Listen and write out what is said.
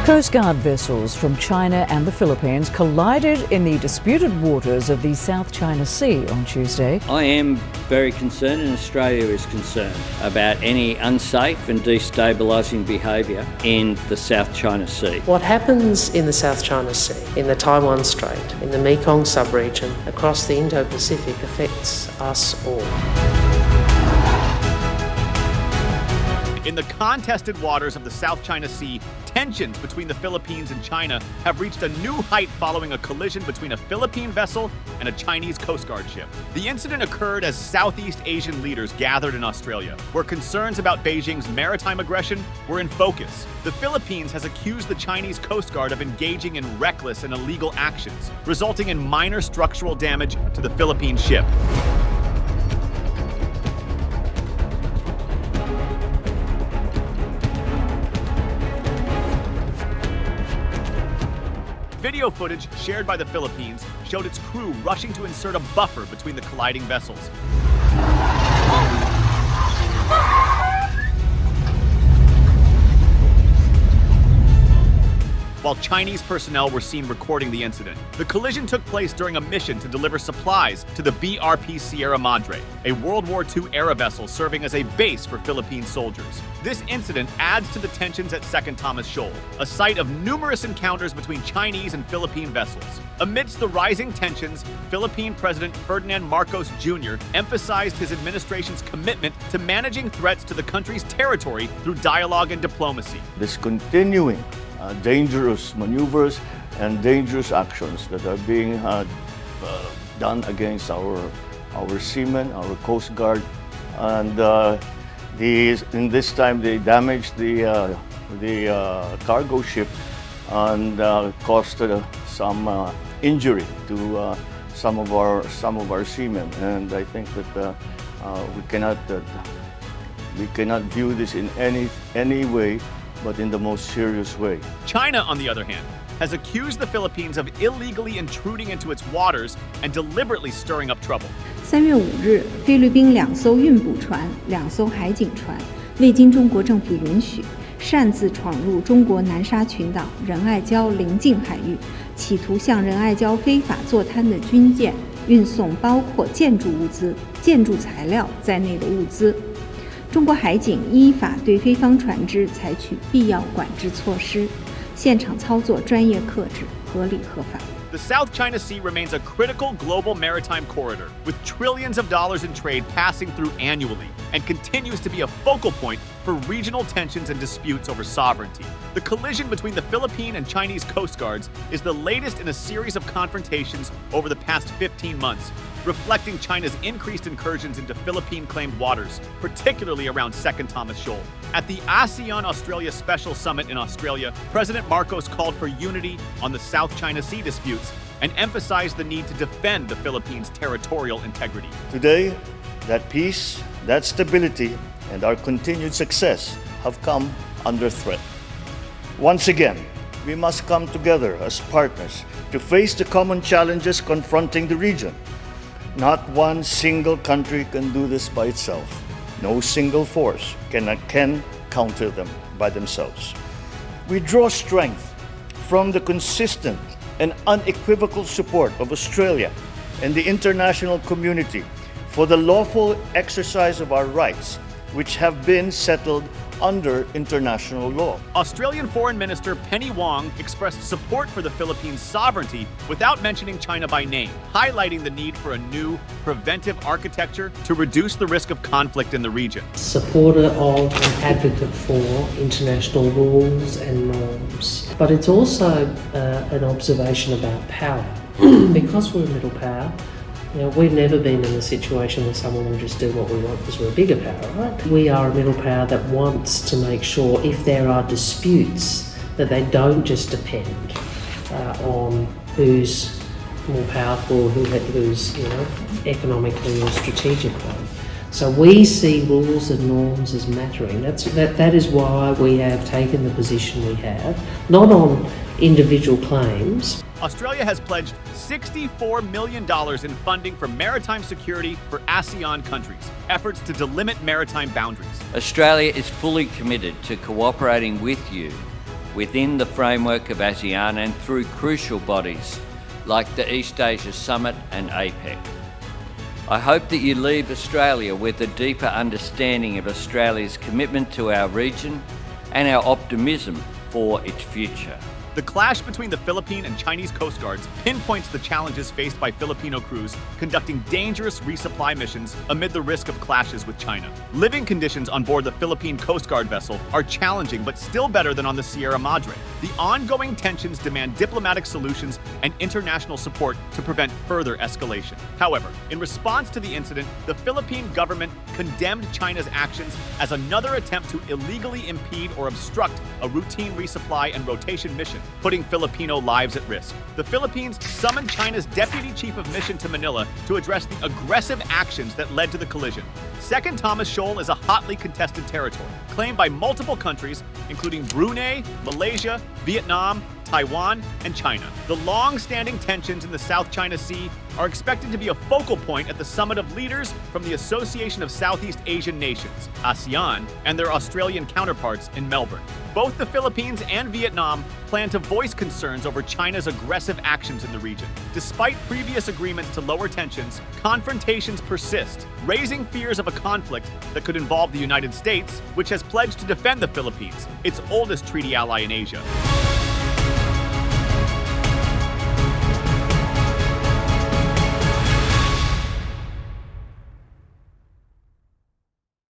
Coast Guard vessels from China and the Philippines collided in the disputed waters of the South China Sea on Tuesday. I am very concerned, and Australia is concerned, about any unsafe and destabilising behaviour in the South China Sea. What happens in the South China Sea, in the Taiwan Strait, in the Mekong sub-region, across the Indo-Pacific affects us all. In the contested waters of the South China Sea, tensions between the Philippines and China have reached a new height following a collision between a Philippine vessel and a Chinese Coast Guard ship. The incident occurred as Southeast Asian leaders gathered in Australia, where concerns about Beijing's maritime aggression were in focus. The Philippines has accused the Chinese Coast Guard of engaging in reckless and illegal actions, resulting in minor structural damage to the Philippine ship. Video footage shared by the Philippines showed its crew rushing to insert a buffer between the colliding vessels. While Chinese personnel were seen recording the incident. The collision took place during a mission to deliver supplies to the BRP Sierra Madre, a World War II era vessel serving as a base for Philippine soldiers. This incident adds to the tensions at Second Thomas Shoal, a site of numerous encounters between Chinese and Philippine vessels. Amidst the rising tensions, Philippine President Ferdinand Marcos Jr. emphasized his administration's commitment to managing threats to the country's territory through dialogue and diplomacy. Discontinuing dangerous maneuvers and dangerous actions that are being done against our seamen, our Coast Guard, and in this time they damaged the cargo ship and caused some injury to some of our seamen. And I think that we cannot view this in any way but in the most serious way. China, on the other hand, has accused the Philippines of illegally intruding into its waters and deliberately stirring up trouble. 3月5日，菲律宾2艘运补船、2艘海警船未经中国政府允许，擅自闯入中国南沙群岛仁爱礁邻近海域，企图向仁爱礁非法坐滩的军舰运送包括建筑物资、建筑材料在内的物资。中国海警依法对菲方船只采取必要管制措施，现场操作专业克制，合理合法。The South China Sea remains a critical global maritime corridor, with trillions of dollars in trade passing through annually, and continues to be a focal point for regional tensions and disputes over sovereignty. The collision between the Philippine and Chinese Coast Guards is the latest in a series of confrontations over the past 15 months, reflecting China's increased incursions into Philippine-claimed waters, particularly around Second Thomas Shoal. At the ASEAN-Australia Special Summit in Australia, President Marcos called for unity on the South China Sea disputes and emphasized the need to defend the Philippines' territorial integrity. Today, that peace, that stability, and our continued success have come under threat. Once again, we must come together as partners to face the common challenges confronting the region. Not one single country can do this by itself. No single force can counter them by themselves. We draw strength from the consistent and unequivocal support of Australia and the international community for the lawful exercise of our rights, which have been settled under international law. Australian Foreign Minister Penny Wong expressed support for the Philippines' sovereignty without mentioning China by name, highlighting the need for a new preventive architecture to reduce the risk of conflict in the region. Supporter of and advocate for international rules and norms. But it's also an observation about power. Because we're a middle power, we've never been in a situation where someone will just do what we want because we're a bigger power, right? We are a middle power that wants to make sure if there are disputes that they don't just depend on who's more powerful, who's economically or strategically. So we see rules and norms as mattering. That is why we have taken the position we have, not on individual claims. Australia has pledged $64 million in funding for maritime security for ASEAN countries, efforts to delimit maritime boundaries. Australia is fully committed to cooperating with you within the framework of ASEAN and through crucial bodies like the East Asia Summit and APEC. I hope that you leave Australia with a deeper understanding of Australia's commitment to our region and our optimism for its future. The clash between the Philippine and Chinese Coast Guards pinpoints the challenges faced by Filipino crews conducting dangerous resupply missions amid the risk of clashes with China. Living conditions on board the Philippine Coast Guard vessel are challenging but still better than on the Sierra Madre. The ongoing tensions demand diplomatic solutions and international support to prevent further escalation. However, in response to the incident, the Philippine government condemned China's actions as another attempt to illegally impede or obstruct a routine resupply and rotation mission, putting Filipino lives at risk. The Philippines summoned China's deputy chief of mission to Manila to address the aggressive actions that led to the collision. Second Thomas Shoal is a hotly contested territory, claimed by multiple countries, including Brunei, Malaysia, Vietnam, Taiwan, and China. The long-standing tensions in the South China Sea are expected to be a focal point at the summit of leaders from the Association of Southeast Asian Nations, ASEAN, and their Australian counterparts in Melbourne. Both the Philippines and Vietnam plan to voice concerns over China's aggressive actions in the region. Despite previous agreements to lower tensions, confrontations persist, raising fears of a conflict that could involve the United States, which has pledged to defend the Philippines, its oldest treaty ally in Asia.